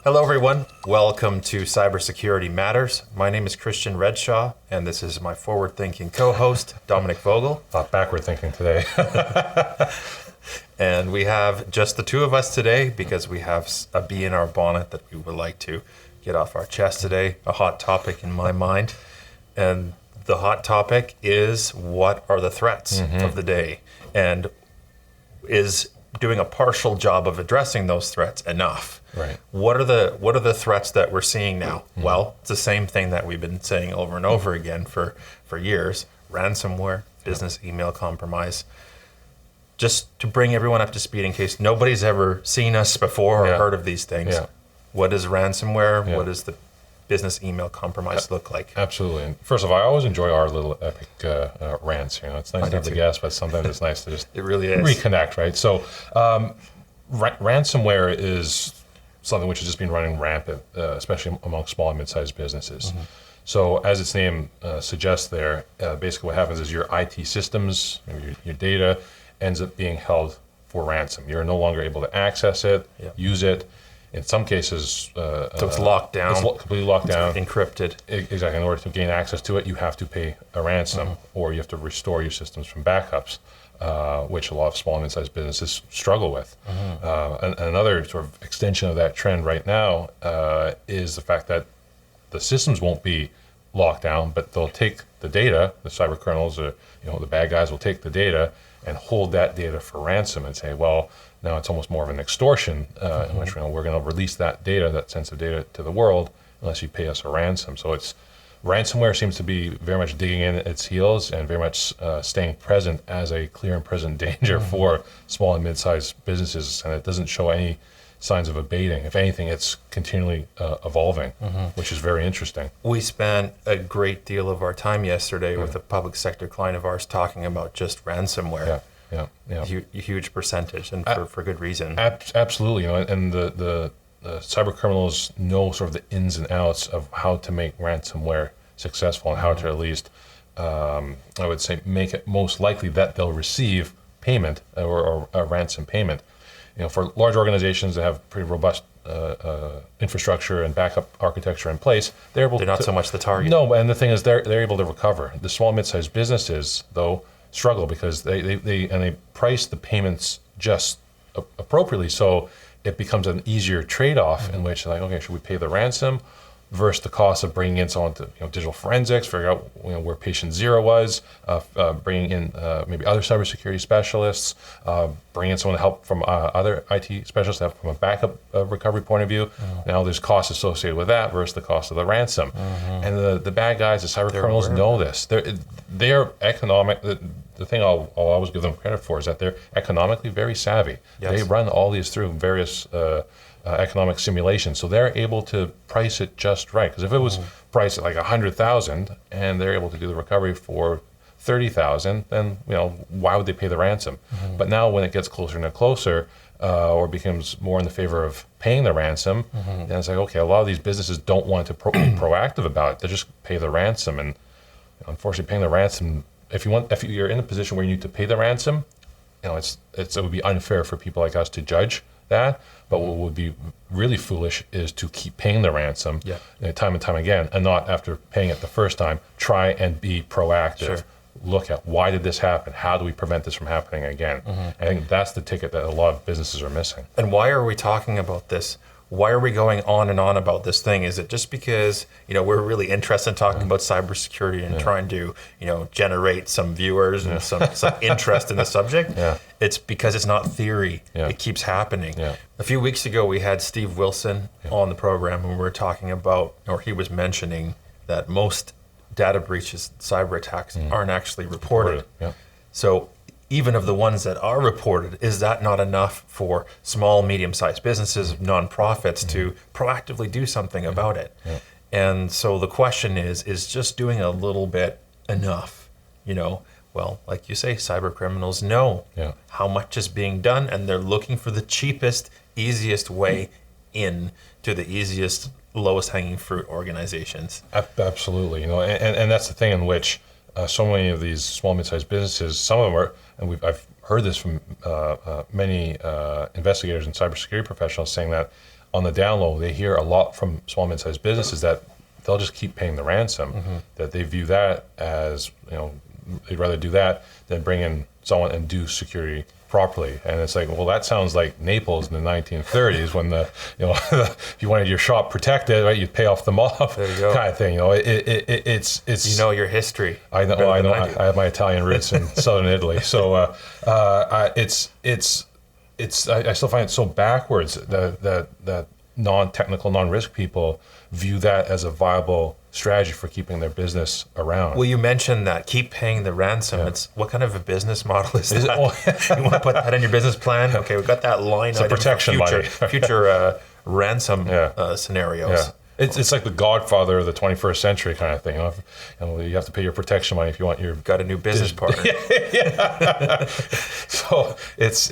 Hello, everyone. Welcome to Cybersecurity Matters. My name is Christian Redshaw, and this is my forward-thinking co-host, Dominic Vogel. Not backward-thinking today. And we have just the two of us today because we have a bee in our bonnet that we would like to get off our chest today, a hot topic in my mind. And the hot topic is, what are the threats of the day? And is doing a partial job of addressing those threats enough? Right. What are the threats that we're seeing now? Well, it's the same thing that we've been saying over and over again for years. Ransomware, business email compromise. Just to bring everyone up to speed in case nobody's ever seen us before or heard of these things. Yeah. What is ransomware? Yeah. What does the business email compromise look like? Absolutely. And first of all, I always enjoy our little epic rants. You know, it's nice to have the guests, but sometimes it's nice to just it really is. Reconnect, right? So ransomware is something which has just been running rampant, especially among small and mid-sized businesses. So as its name suggests there, basically what happens is your IT systems, your data, ends up being held for ransom. You're no longer able to access it, use it. In some cases, so it's locked down. It's completely locked down. Encrypted. Exactly. In order to gain access to it, you have to pay a ransom, or you have to restore your systems from backups, which a lot of small and mid-sized businesses struggle with. And another sort of extension of that trend right now is the fact that the systems won't be locked down, but they'll take the data. The cyber criminals, or the bad guys, will take the data and hold that data for ransom and say, well, now it's almost more of an extortion in which we're going to release that data, that sensitive data, to the world unless you pay us a ransom. So ransomware seems to be very much digging in its heels and very much staying present as a clear and present danger for small and mid-sized businesses, and it doesn't show any signs of abating. If anything, it's continually evolving, which is very interesting. We spent a great deal of our time yesterday with a public sector client of ours talking about just ransomware. Yeah. Huge percentage, and for good reason. Absolutely, and the cyber criminals know sort of the ins and outs of how to make ransomware successful and how to at least, I would say, make it most likely that they'll receive payment or a ransom payment. For large organizations that have pretty robust infrastructure and backup architecture in place, they're not so much the target. No, and the thing is, they're able to recover. The small and mid-sized businesses, though, struggle because they price the payments just appropriately, so it becomes an easier trade-off in which, like, okay, should we pay the ransom versus the cost of bringing in someone to digital forensics, figure out where patient zero was, bringing in maybe other cybersecurity specialists, bringing in someone to help from other IT specialists to help from a backup recovery point of view. Now there's costs associated with that versus the cost of the ransom. And the bad guys, the cyber criminals, know this. They're economic. The thing I'll always give them credit for is that they're economically very savvy. Yes. They run all these through various economic simulations, so they're able to price it just right. Because if it was priced at like $100,000 and they're able to do the recovery for $30,000, then why would they pay the ransom? But now when it gets closer and closer, or becomes more in the favor of paying the ransom, then it's like, okay, a lot of these businesses don't want to be proactive about it. They just pay the ransom, and unfortunately, paying the ransom, if you're in a position where you need to pay the ransom, it would be unfair for people like us to judge that. But what would be really foolish is to keep paying the ransom time and time again, and not, after paying it the first time, try and be proactive. Sure. Look at, why did this happen? How do we prevent this from happening again? I think that's the ticket that a lot of businesses are missing. And why are we talking about this? Why are we going on and on about this thing? Is it just because we're really interested in talking about cybersecurity and trying to generate some viewers and some interest in the subject? It's because it's not theory. It keeps happening. A few weeks ago, we had Steve Wilson on the program, and we were talking about, or he was mentioning, that most data breaches, cyber attacks, aren't actually reported. So even of the ones that are reported, is that not enough for small, medium-sized businesses, nonprofits, to proactively do something about it? And so the question is just doing a little bit enough? Well, like you say, cyber criminals know how much is being done, and they're looking for the cheapest, easiest way in to the easiest, lowest hanging fruit organizations. Absolutely, and that's the thing in which so many of these small, mid-sized businesses, some of them are, and I've heard this from many investigators and cybersecurity professionals, saying that on the down low, they hear a lot from small and mid-sized businesses that they'll just keep paying the ransom, that they view that as, they'd rather do that than bring in someone and do security properly. And it's like, well, that sounds like Naples in the 1930s when if you wanted your shop protected, right, you'd pay off the mob, there you go. kind of thing. It's your history. I know. I have my Italian roots in southern Italy, so I still find it so backwards that non-technical, non-risk people view that as a viable strategy for keeping their business around. Well, you mentioned that keep paying the ransom. Yeah. It's what kind of a business model is that? You want to put that in your business plan? Okay, we've got that line item protection for future ransom scenarios. Yeah. It's like the Godfather of the 21st century kind of thing. You have to pay your protection money if you want your... Got a new business partner. So it's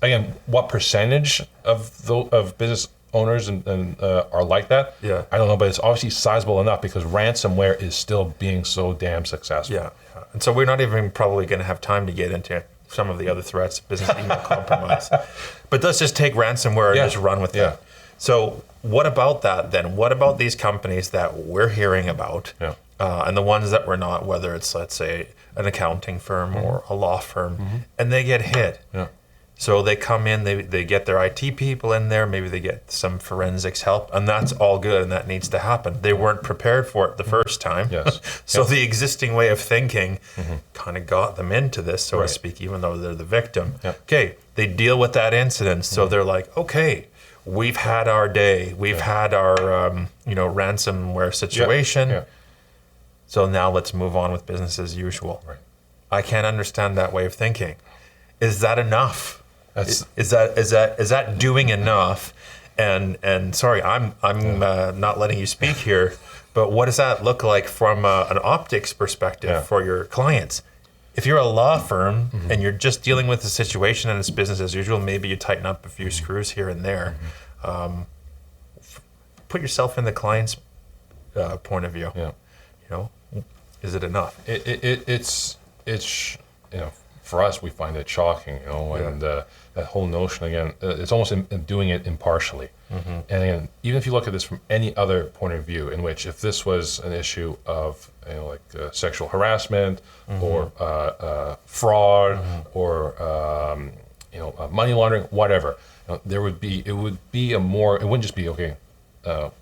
again, what percentage of business owners and are like that? Yeah. I don't know, but it's obviously sizable enough because ransomware is still being so damn successful. Yeah. And so we're not even probably going to have time to get into some of the other threats, business email compromise. But let's just take ransomware and just run with it. So what about that then? What about these companies that we're hearing about and the ones that we're not, whether it's, let's say, an accounting firm or a law firm, and they get hit? Yeah. So they come in, they get their IT people in there, maybe they get some forensics help, and that's all good, and that needs to happen. They weren't prepared for it the first time. Yes. So the existing way of thinking kind of got them into this, so to speak, even though they're the victim. Yep. Okay, they deal with that incident, so they're like, okay, we've had our day, we've had our ransomware situation, so now let's move on with business as usual. Right. I can't understand that way of thinking. Is that enough? Is that doing enough? And sorry, I'm not letting you speak here, but what does that look like from an optics perspective for your clients? If you're a law firm and you're just dealing with the situation and it's business as usual, maybe you tighten up a few screws here and there. Put yourself in the client's point of view. Yeah. Is it enough? It's for us, we find it shocking, and that whole notion, again, it's almost doing it impartially. And again, even if you look at this from any other point of view, in which if this was an issue of sexual harassment or fraud or money laundering, whatever, it would be a more, it wouldn't just be, okay,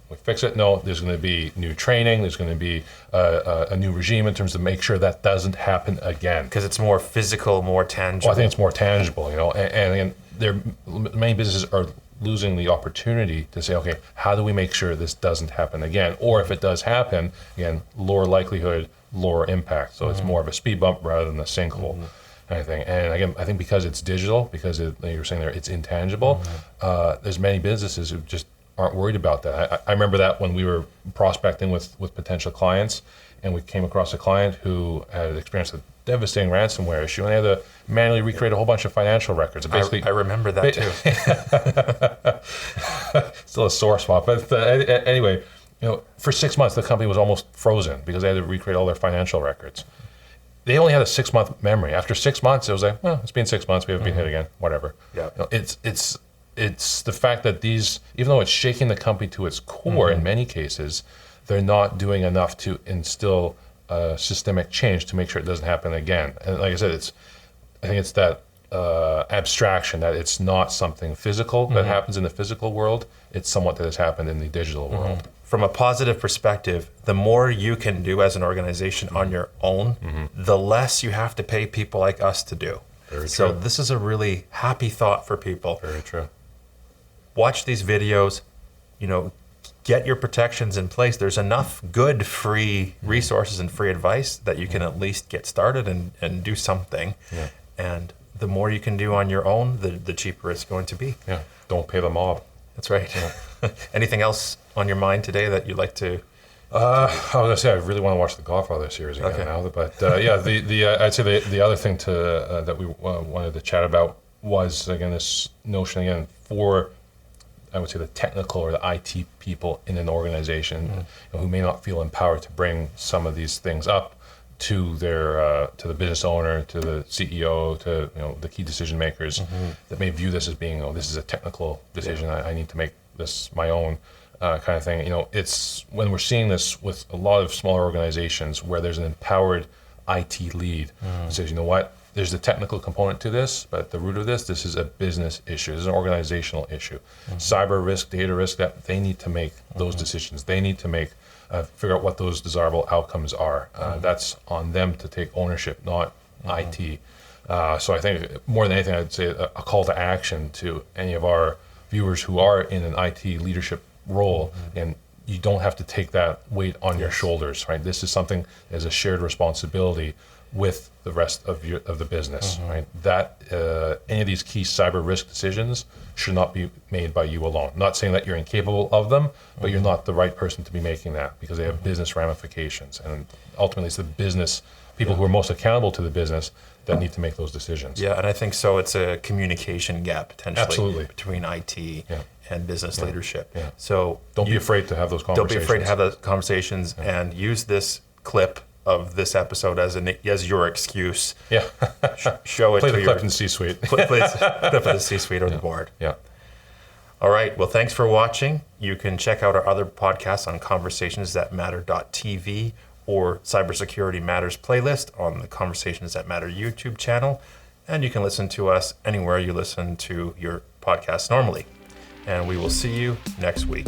we fix it. No, there's going to be new training. There's going to be a new regime in terms of make sure that doesn't happen again. Because it's more physical, more tangible. Well, I think it's more tangible, and again, many businesses are losing the opportunity to say, okay, how do we make sure this doesn't happen again? Or if it does happen, again, lower likelihood, lower impact. So it's more of a speed bump rather than a sinkhole. Kind of thing. And again, I think because it's digital, because you were saying there, it's intangible, there's many businesses who just aren't worried about that. I remember that when we were prospecting with potential clients, and we came across a client who had experienced a devastating ransomware issue, and they had to manually recreate a whole bunch of financial records. Basically, I remember that too. Still a sore spot, but anyway, for 6 months the company was almost frozen because they had to recreate all their financial records. They only had a 6-month memory. After 6 months, it was like, well, it's been 6 months, we haven't been hit again, whatever. Yeah. It's the fact that these, even though it's shaking the company to its core in many cases, they're not doing enough to instill systemic change to make sure it doesn't happen again. And like I said, I think it's that abstraction that it's not something physical that happens in the physical world. It's somewhat that has happened in the digital world. From a positive perspective, the more you can do as an organization on your own, the less you have to pay people like us to do. Very so true. This is a really happy thought for people. Very true. Watch these videos, get your protections in place. There's enough good free resources and free advice that you can at least get started and do something. Yeah. And the more you can do on your own, the cheaper it's going to be. Yeah. Don't pay the mob. That's right. Yeah. Anything else on your mind today that you'd like to? I was gonna say I really want to watch the Godfather series again now, but I'd say the other thing that we wanted to chat about was again this notion again for, I would say, the technical or the IT people in an organization who may not feel empowered to bring some of these things up to their to the business owner, to the CEO, to the key decision makers that may view this as being, this is a technical decision. I need to make this my own kind of thing. It's when we're seeing this with a lot of smaller organizations where there's an empowered IT lead who says, you know what, there's the technical component to this, but at the root of this is a business issue. This is an organizational issue. Cyber risk, data risk, that they need to make those decisions. They need to make figure out what those desirable outcomes are. That's on them to take ownership, not IT. So I think more than anything, I'd say a call to action to any of our viewers who are in an IT leadership role, and you don't have to take that weight on your shoulders, right? This is something as a shared responsibility with the rest of the business, right? That any of these key cyber risk decisions should not be made by you alone. Not saying that you're incapable of them, but you're not the right person to be making that because they have business ramifications. And ultimately, it's the business people who are most accountable to the business that need to make those decisions. Yeah, and I think so. It's a communication gap potentially Absolutely. between IT and business leadership. Yeah. So don't be afraid to have those conversations. Don't be afraid to have those conversations and use this clip of this episode as your excuse. Yeah. Show it Play to the clip in the C-suite. Play the clip of the C-suite or the board. Yeah. All right. Well, thanks for watching. You can check out our other podcasts on conversations.matter.tv or Cybersecurity Matters playlist on the Conversations That Matter YouTube channel. And you can listen to us anywhere you listen to your podcasts normally. And we will see you next week.